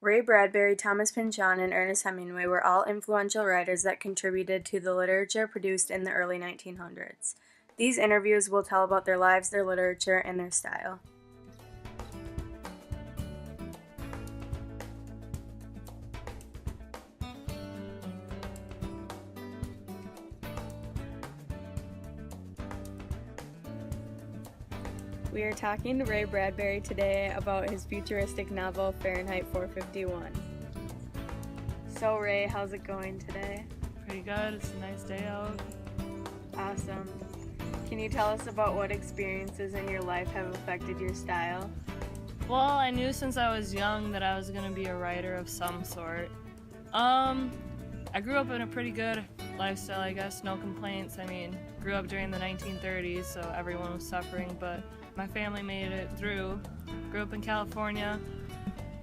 Ray Bradbury, Thomas Pynchon, and Ernest Hemingway were all influential writers that contributed to the literature produced in the early 1900s. These interviews will tell about their lives, their literature, and their style. We are talking to Ray Bradbury today about his futuristic novel, Fahrenheit 451. So Ray, how's it going today? Pretty good. It's a nice day out. Awesome. Can you tell us about what experiences in your life have affected your style? Well, I knew since I was young that I was going to be a writer of some sort. I grew up in a pretty good lifestyle, I guess, no complaints. I mean, grew up during the 1930s, so everyone was suffering, but my family made it through. Grew up in California.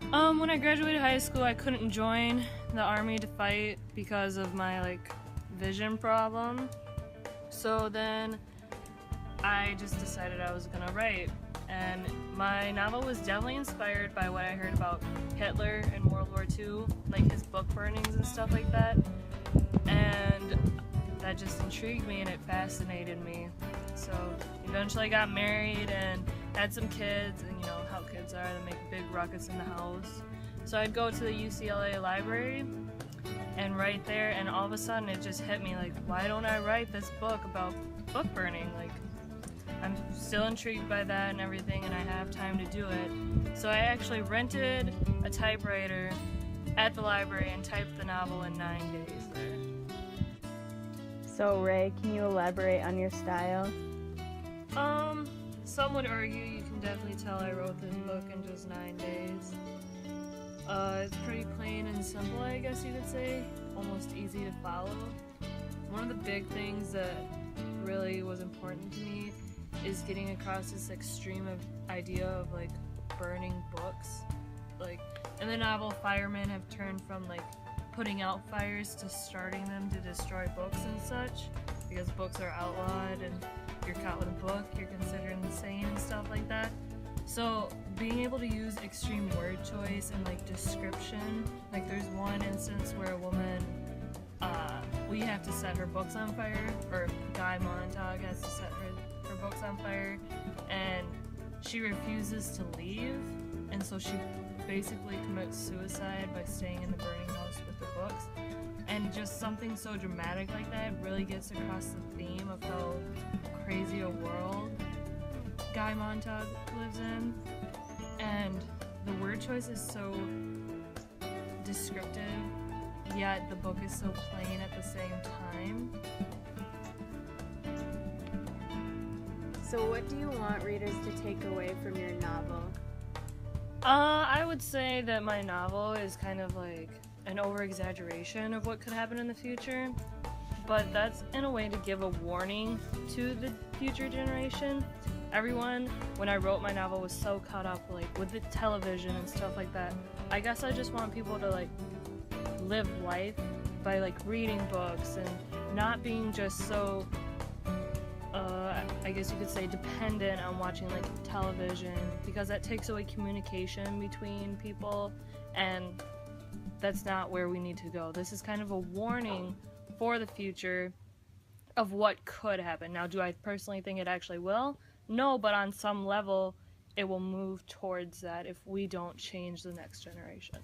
When I graduated high school, I couldn't join the army to fight because of my, vision problem. So then I just decided I was gonna write. And my novel was definitely inspired by what I heard about Hitler in World War II, like his book burnings and stuff like that. And that just intrigued me and it fascinated me. So eventually I got married and had some kids, and you know how kids are, they make big ruckus in the house. So I'd go to the UCLA library and write there, and all of a sudden it just hit me like, why don't I write this book about book burning? Like, I'm still intrigued by that and everything, and I have time to do it. So I actually rented a typewriter at the library and typed the novel in 9 days there. So Ray, can you elaborate on your style? Some would argue you can definitely tell I wrote this book in just 9 days. It's pretty plain and simple, I guess you could say, almost easy to follow. One of the big things that really was important to me is getting across this extreme idea of burning books. In the novel, firemen have turned from putting out fires to starting them to destroy books and such, because books are outlawed and you're caught with a book, you're considered insane and stuff like that. So being able to use extreme word choice and description, there's one instance where a woman, we have to set her books on fire, or Guy Montag has to set her books on fire, and she refuses to leave, and so she basically commits suicide by staying in the burning house with the books. And just something so dramatic like that really gets across the theme of how crazy a world Guy Montag lives in. And the word choice is so descriptive, yet the book is so plain at the same time. So what do you want readers to take away from your novel? I would say that my novel is kind of an over-exaggeration of what could happen in the future, but that's in a way to give a warning to the future generation. Everyone, when I wrote my novel, was so caught up with the television and stuff like that. I guess I just want people to live life by reading books and not being just so I guess you could say dependent on watching television, because that takes away communication between people, and that's not where we need to go. This is kind of a warning for the future of what could happen. Now, do I personally think it actually will? No, but on some level it will move towards that if we don't change the next generation.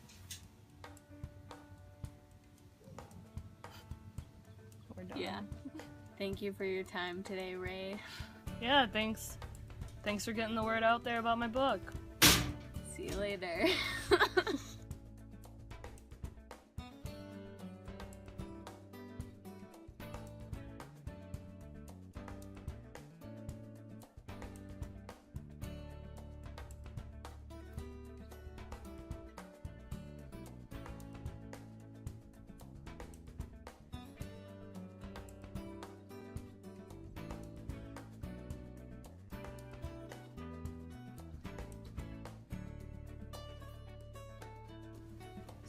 We're done. Yeah. Thank you for your time today, Ray. Yeah, thanks. Thanks for getting the word out there about my book. See you later.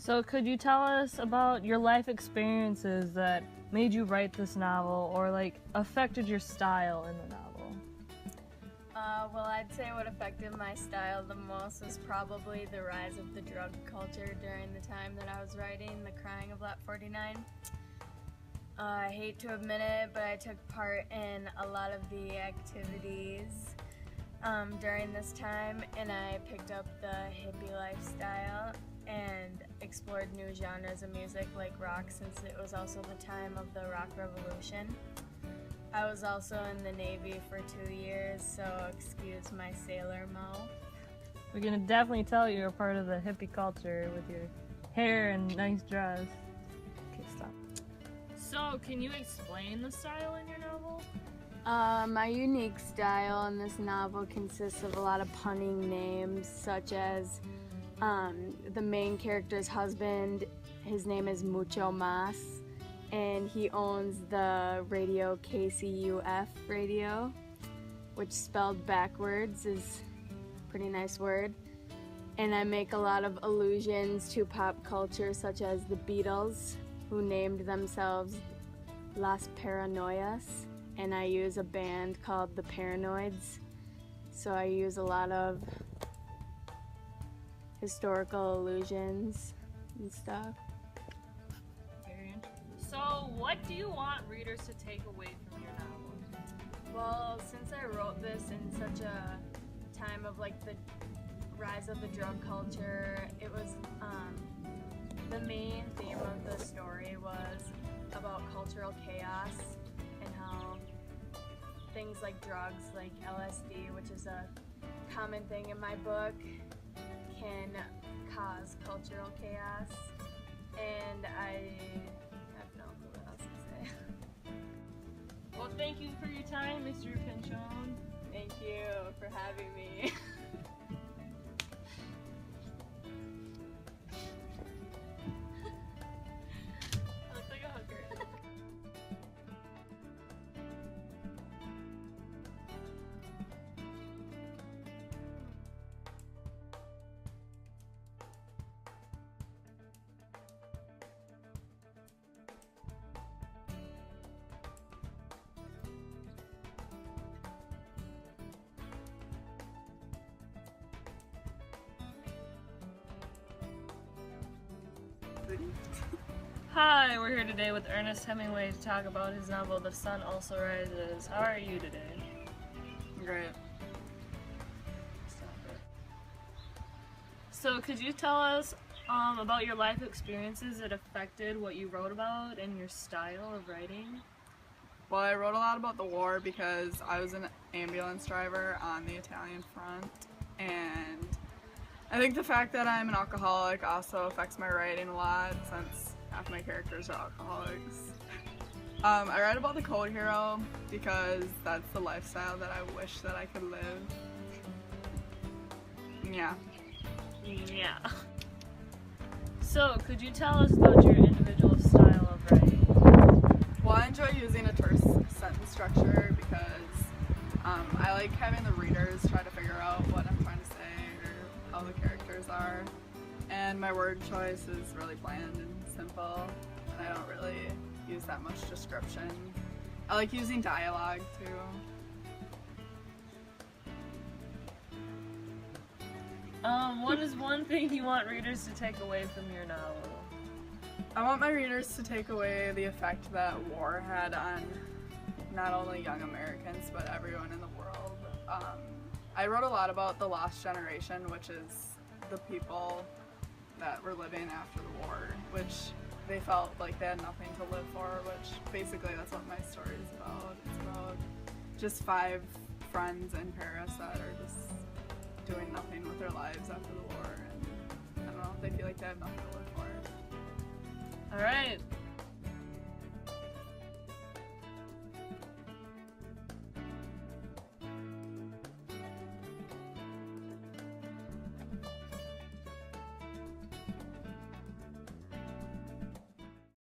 So could you tell us about your life experiences that made you write this novel, or affected your style in the novel? Well, I'd say what affected my style the most was probably the rise of the drug culture during the time that I was writing The Crying of Lot 49. I hate to admit it, but I took part in a lot of the activities during this time, and I picked up the hippie lifestyle and explored new genres of music like rock, since it was also the time of the rock revolution. I was also in the Navy for 2 years, so excuse my sailor mouth. We can definitely tell you're a part of the hippie culture with your hair and nice dress. Okay, stop. So, can you explain the style in your novel? My unique style in this novel consists of a lot of punning names, such as the main character's husband. His name is Mucho Mas, and he owns the radio KCUF radio, which spelled backwards is a pretty nice word. And I make a lot of allusions to pop culture, such as the Beatles, who named themselves Las Paranoias, and I use a band called the Paranoids. So I use a lot of historical allusions and stuff. So, what do you want readers to take away from your novel? Well, since I wrote this in such a time of like the rise of the drug culture, it was the main theme of the story was about cultural chaos and how things like drugs, like LSD, which is a common thing in my book, can cause cultural chaos. And I have no clue what else to say. Well, thank you for your time, Mr. Pinchon. Thank you for having me. I look like a hooker. Hi, we're here today with Ernest Hemingway to talk about his novel, The Sun Also Rises. How are you today? Great. So, could you tell us about your life experiences that affected what you wrote about and your style of writing? Well, I wrote a lot about the war because I was an ambulance driver on the Italian front, and I think the fact that I'm an alcoholic also affects my writing a lot since half my characters are alcoholics. I write about the Code Hero because that's the lifestyle that I wish that I could live. Yeah. Yeah. So, could you tell us about your individual style of writing? Well, I enjoy using a terse sentence structure because I like having the readers try to figure out what I'm trying to say or how the characters are. And my word choice is really bland and simple, and I don't really use that much description. I like using dialogue too. What is one thing you want readers to take away from your novel? I want my readers to take away the effect that war had on not only young Americans, but everyone in the world. I wrote a lot about the lost generation, which is the people that were living after the war, which they felt like they had nothing to live for, which basically that's what my story is about. It's about just 5 friends in Paris that are just doing nothing with their lives after the war, and I don't know, they feel like they have nothing to live for. Alright,